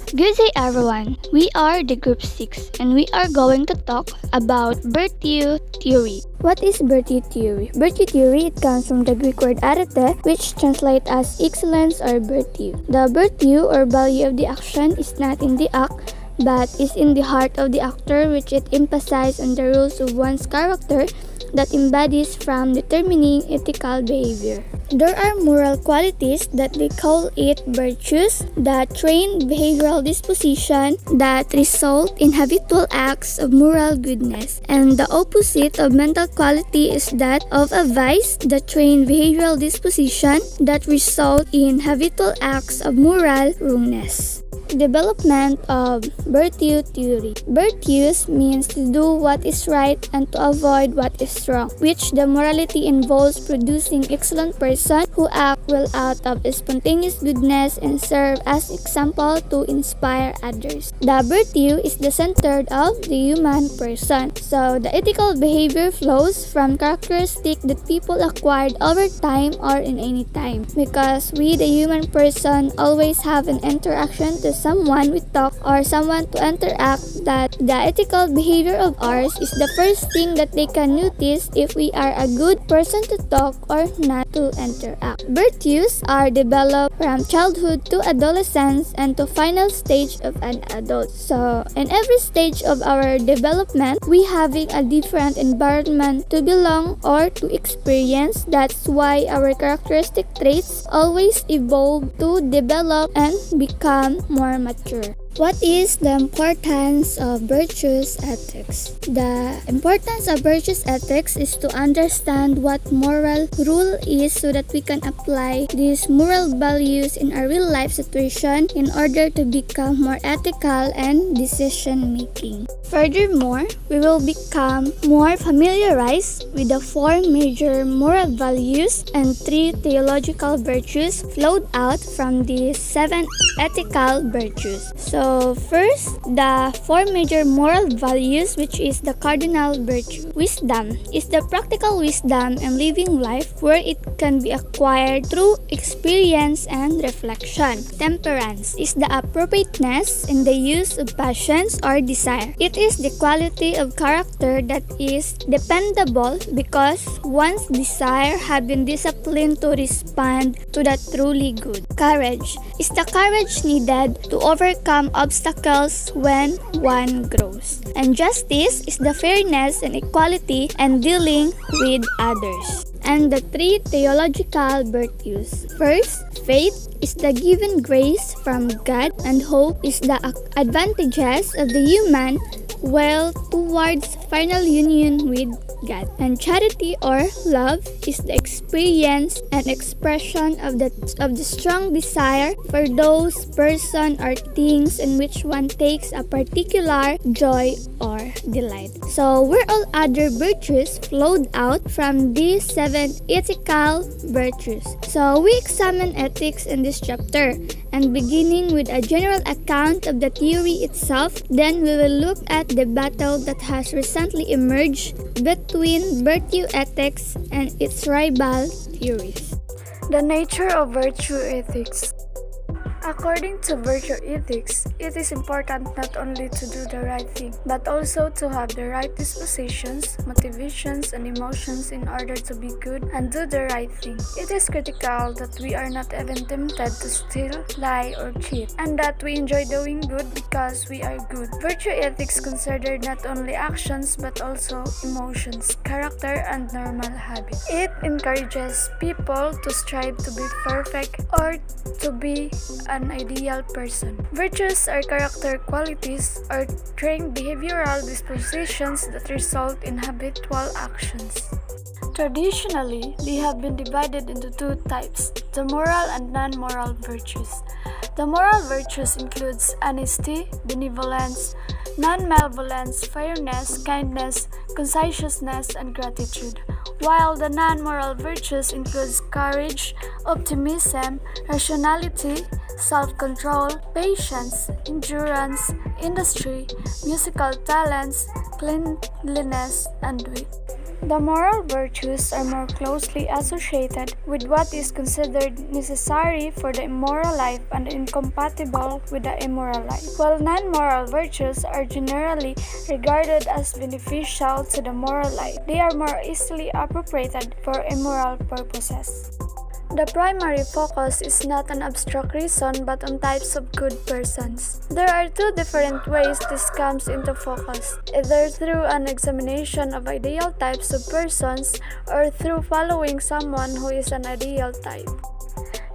Good day everyone, we are the group 6 and we are going to talk about virtue theory. What is virtue theory? Virtue theory, it comes from the Greek word arete, which translates as excellence or virtue. The virtue or value of the action is not in the act, but is in the heart of the actor, which it emphasizes on the rules of one's character that embodies from determining ethical behavior. There are moral qualities that they call it virtues that train behavioral disposition that result in habitual acts of moral goodness. And the opposite of mental quality is that of a vice that train behavioral disposition that result in habitual acts of moral wrongness. Development of virtue theory. Virtues means to do what is right and to avoid what is wrong, which the morality involves producing excellent person who act well out of spontaneous goodness and serve as example to inspire others. The virtue is the center of the human person. So the ethical behavior flows from characteristics that people acquired over time or in any time. Because we the human person always have an interaction to someone we talk or someone to interact, that the ethical behavior of ours is the first thing that they can notice if we are a good person to talk or not to interact. Virtues are developed from childhood to adolescence and to final stage of an adult. So in every stage of our development, we having a different environment to belong or to experience. That's why our characteristic traits always evolve to develop and become more mature. What is the importance of virtuous ethics? The importance of virtuous ethics is to understand what moral rule is so that we can apply these moral values in our real life situation in order to become more ethical and decision making. Furthermore, we will become more familiarized with the 4 major moral values and 3 theological virtues flowed out from the 7 ethical virtues. So first, the 4 major moral values, which is the cardinal virtue. Wisdom is the practical wisdom and living life where it can be acquired through experience and reflection. Temperance is the appropriateness in the use of passions or desire. It is the quality of character that is dependable because one's desire have been disciplined to respond to the truly good. Courage is the courage needed to overcome obstacles when one grows. And justice is the fairness and equality and dealing with others. And the 3 theological virtues. First, faith is the given grace from God, and hope is the advantages of the human will towards final union with God. And charity or love is the experience and expression of the strong desire for those person or things in which one takes a particular joy or delight. So where all other virtues flowed out from these 7 ethical virtues. So we examine ethics in this chapter, and beginning with a general account of the theory itself, then we will look at the battle that has recently emerged between virtue ethics and its rival theories. The nature of virtue ethics. According to virtue ethics, it is important not only to do the right thing, but also to have the right dispositions, motivations, and emotions in order to be good and do the right thing. It is critical that we are not even tempted to steal, lie, or cheat, and that we enjoy doing good because we are good. Virtue ethics consider not only actions but also emotions, character, and normal habits. It encourages people to strive to be perfect or to be an ideal person. Virtues are character qualities or trained behavioral dispositions that result in habitual actions. Traditionally, they have been divided into 2 types, the moral and non-moral virtues. The moral virtues includes honesty, benevolence, non-malevolence, fairness, kindness, conscientiousness, and gratitude, while the non-moral virtues includes courage, optimism, rationality, self-control, patience, endurance, industry, musical talents, cleanliness, and wit. The moral virtues are more closely associated with what is considered necessary for the immoral life and incompatible with the immoral life, while non-moral virtues are generally regarded as beneficial to the moral life. They are more easily appropriated for immoral purposes. The primary focus is not on abstract reason but on types of good persons. There are two different ways this comes into focus, either through an examination of ideal types of persons or through following someone who is an ideal type.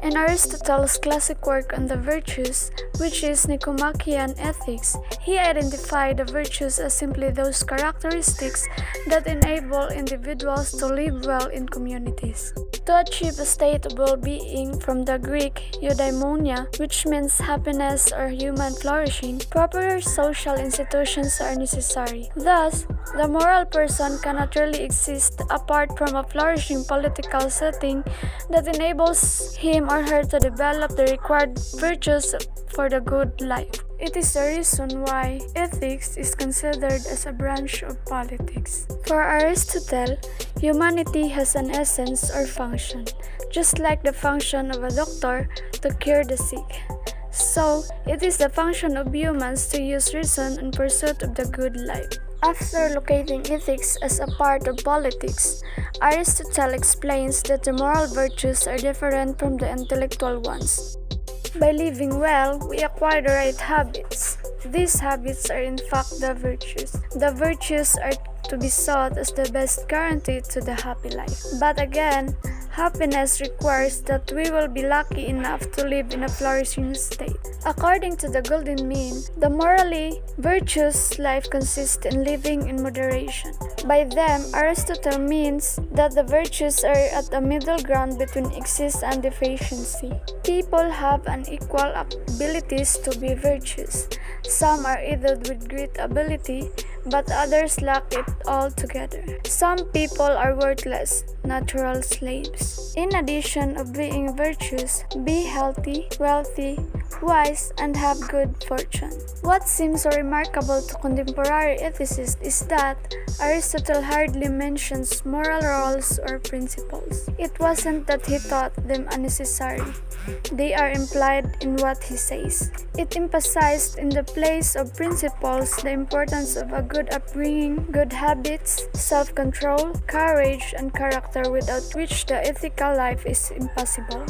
In Aristotle's classic work on the virtues, which is Nicomachean Ethics, he identified the virtues as simply those characteristics that enable individuals to live well in communities. To achieve a state of well-being, from the Greek eudaimonia, which means happiness or human flourishing, proper social institutions are necessary. Thus, the moral person cannot really exist apart from a flourishing political setting that enables him or her to develop the required virtues for the good life. It is the reason why ethics is considered as a branch of politics. For Aristotle, humanity has an essence or function, just like the function of a doctor to cure the sick. So, it is the function of humans to use reason in pursuit of the good life. After locating ethics as a part of politics, Aristotle explains that the moral virtues are different from the intellectual ones. By living well, we acquire the right habits. These habits are in fact the virtues. The virtues are to be sought as the best guarantee to the happy life. But again, happiness requires that we will be lucky enough to live in a flourishing state. According to the golden mean, the morally virtuous life consists in living in moderation. By them, Aristotle means that the virtues are at a middle ground between excess and deficiency. People have unequal abilities to be virtuous. Some are endowed with great ability, but others lack it altogether. Some people are worthless, natural slaves. In addition of being virtuous, be healthy, wealthy, wise, and have good fortune. What seems so remarkable to contemporary ethicists is that Aristotle hardly mentions moral rules or principles. It wasn't that he thought them unnecessary. They are implied in what he says. It emphasized in the place of principles the importance of a good upbringing, good habits, self-control, courage, and character without which the ethical life is impossible.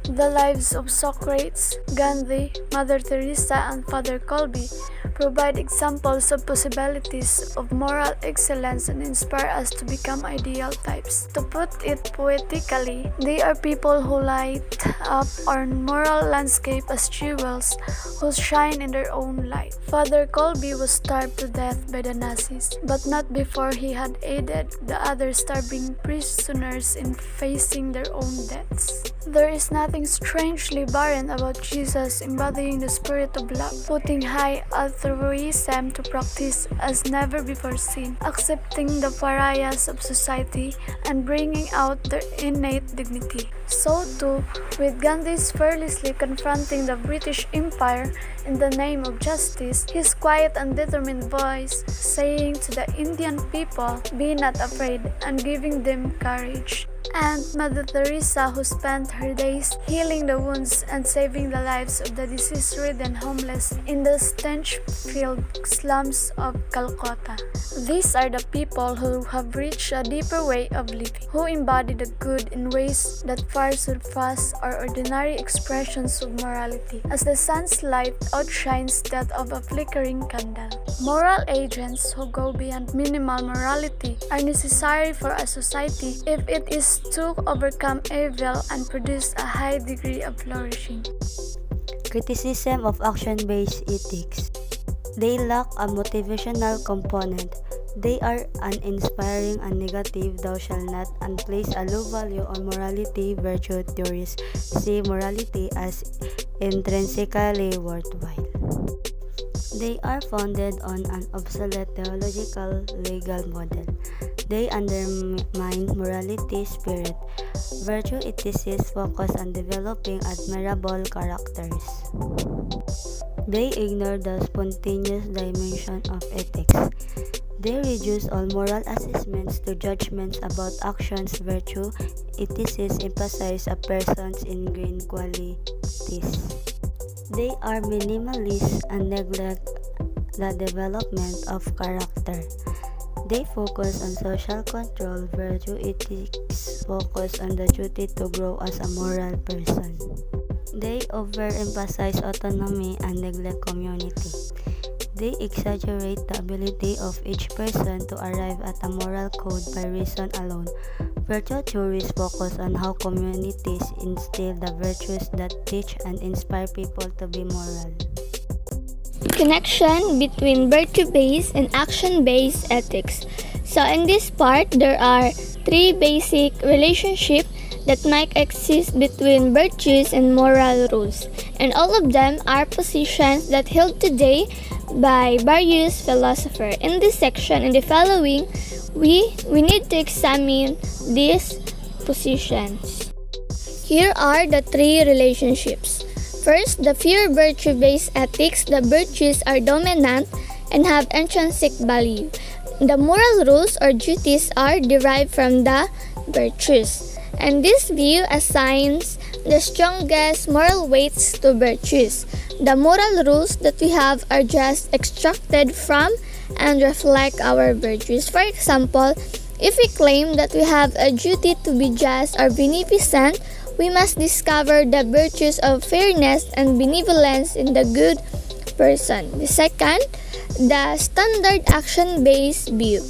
The lives of Socrates, Gandhi, Mother Teresa, and Father Colby provide examples of possibilities of moral excellence and inspire us to become ideal types. To put it poetically, they are people who light up our moral landscape as jewels who shine in their own light. Father Colby was starved to death by the Nazis, but not before he had aided the other starving prisoners in facing their own deaths. There is nothing strangely barren about Jesus embodying the spirit of love, putting high altruism to practice as never before seen, accepting the pariahs of society and bringing out their innate dignity. So too, with Gandhi's fearlessly confronting the British Empire in the name of justice, his quiet and determined voice saying to the Indian people, "Be not afraid," and giving them courage. And Mother Teresa, who spent her days healing the wounds and saving the lives of the disease-ridden homeless in the stench-filled slums of Calcutta. These are the people who have reached a deeper way of living, who embody the good in ways that far surpass our ordinary expressions of morality, as the sun's light outshines that of a flickering candle. Moral agents who go beyond minimal morality are necessary for a society if it is to overcome evil and produce a high degree of flourishing. Criticism of action-based ethics. They lack a motivational component. They are uninspiring and negative, thou shalt not, and place a low value on morality. Virtue theories see morality as intrinsically worthwhile. They are founded on an obsolete theological legal model. They undermine morality spirit. Virtue ethicists focus on developing admirable characters. They ignore the spontaneous dimension of ethics. They reduce all moral assessments to judgments about actions, virtue, ethics emphasize a person's ingrained qualities. They are minimalist and neglect the development of character. They focus on social control, virtue ethics focus on the duty to grow as a moral person. They overemphasize autonomy and neglect community. They exaggerate the ability of each person to arrive at a moral code by reason alone. Virtue theories focus on how communities instill the virtues that teach and inspire people to be moral. Connection between virtue-based and action-based ethics. So in this part, there are three basic relationships that might exist between virtues and moral rules, and all of them are positions that held today by various philosophers. In this section, in the following, we need to examine these positions. Here are the three relationships. First, the pure virtue-based ethics. The virtues are dominant and have intrinsic value. The moral rules or duties are derived from the virtues. And this view assigns the strongest moral weights to virtues. The moral rules that we have are just extracted from and reflect our virtues. For example, if we claim that we have a duty to be just or beneficent, we must discover the virtues of fairness and benevolence in the good person. The second, the standard action-based view.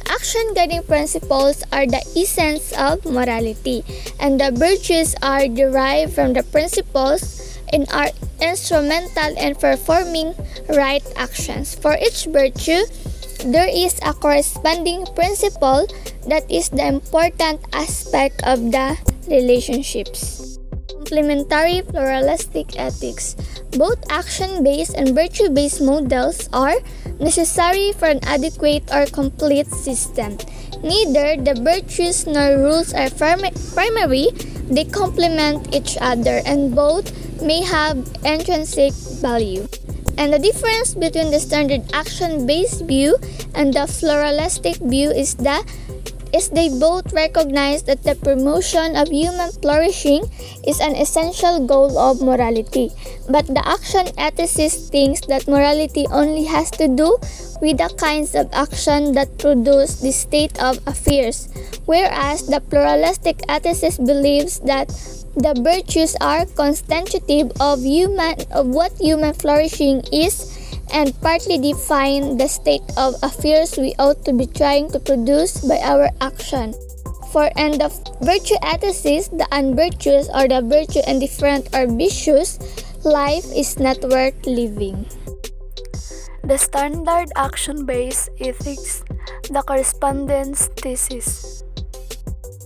Action guiding principles are the essence of morality, and the virtues are derived from the principles and are instrumental in performing right actions. For each virtue, there is a corresponding principle that is the important aspect of the relationships. Complementary pluralistic ethics. Both action-based and virtue-based models are necessary for an adequate or complete system. Neither the virtues nor rules are primary, they complement each other, and both may have intrinsic value. And the difference between the standard action-based view and the pluralistic view is they both recognize that the promotion of human flourishing is an essential goal of morality. But the action ethicist thinks that morality only has to do with the kinds of action that produce the state of affairs, whereas the pluralistic ethicist believes that the virtues are constitutive of what human flourishing is and partly define the state of affairs we ought to be trying to produce by our action. For and the virtue ethicist, the unvirtuous or the virtue indifferent or vicious, life is not worth living. The standard action-based ethics, the correspondence thesis.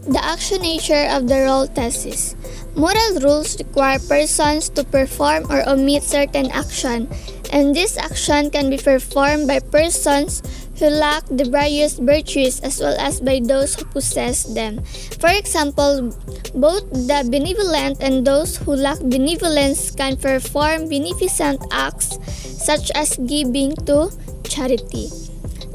The action nature of the role thesis. Moral rules require persons to perform or omit certain action, and this action can be performed by persons who lack the various virtues as well as by those who possess them. For example, both the benevolent and those who lack benevolence can perform beneficent acts such as giving to charity.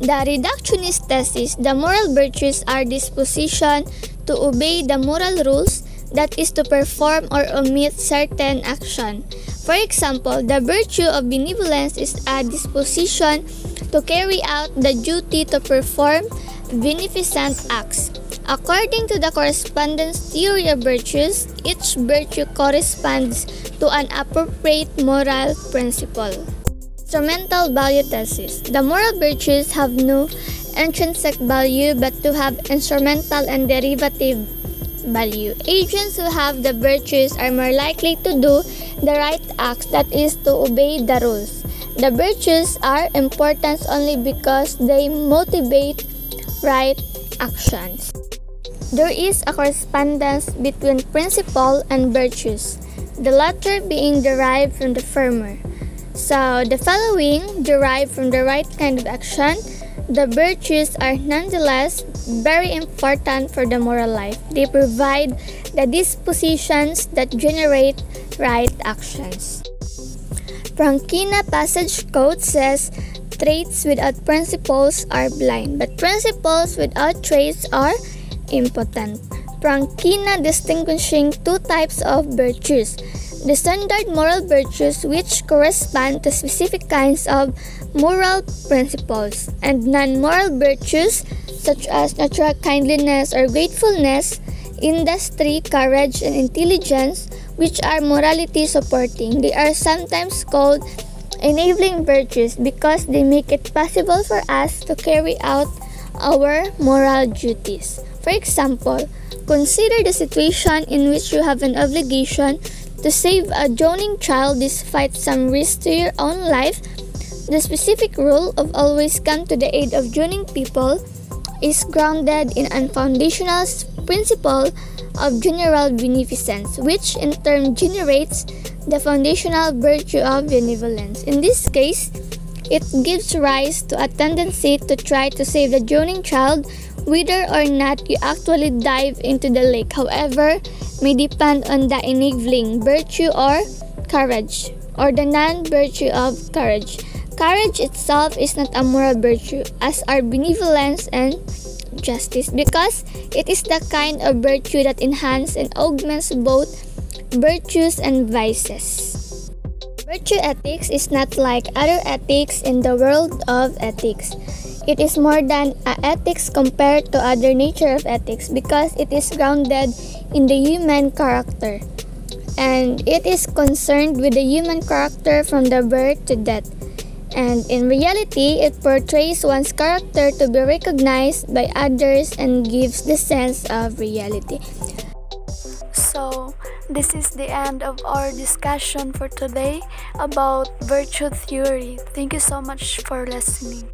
The reductionist thesis, the moral virtues are disposition to obey the moral rules, that is to perform or omit certain action. For example, the virtue of benevolence is a disposition to carry out the duty to perform beneficent acts. According to the correspondence theory of virtues, each virtue corresponds to an appropriate moral principle. Instrumental value thesis. The moral virtues have no intrinsic value but to have instrumental and derivative value. Agents who have the virtues are more likely to do the right acts, that is, to obey the rules. The virtues are important only because they motivate right actions. There is a correspondence between principle and virtues, the latter being derived from the former. So, the following derived from the right kind of action. The virtues are nonetheless very important for the moral life. They provide the dispositions that generate right actions. Frankina passage quote says, traits without principles are blind, but principles without traits are impotent. Frankina distinguishing two types of virtues: the standard moral virtues, which correspond to specific kinds of moral principles, and non-moral virtues such as natural kindliness or gratefulness, industry, courage, and intelligence, which are morality supporting. They are sometimes called enabling virtues because they make it possible for us to carry out our moral duties. For example, consider the situation in which you have an obligation to save a drowning child despite some risk to your own life. The specific rule of always come to the aid of drowning people is grounded in a foundational principle of general beneficence, which in turn generates the foundational virtue of benevolence. In this case, it gives rise to a tendency to try to save the drowning child, whether or not you actually dive into the lake. However, may depend on the enabling virtue or courage, or the non-virtue of courage. Courage itself is not a moral virtue, as are benevolence and justice, because it is the kind of virtue that enhances and augments both virtues and vices. Virtue ethics is not like other ethics in the world of ethics. It is more than an ethics compared to other nature of ethics because it is grounded in the human character, and it is concerned with the human character from the birth to death. And in reality, it portrays one's character to be recognized by others and gives the sense of reality. So, this is the end of our discussion for today about virtue theory. Thank you so much for listening.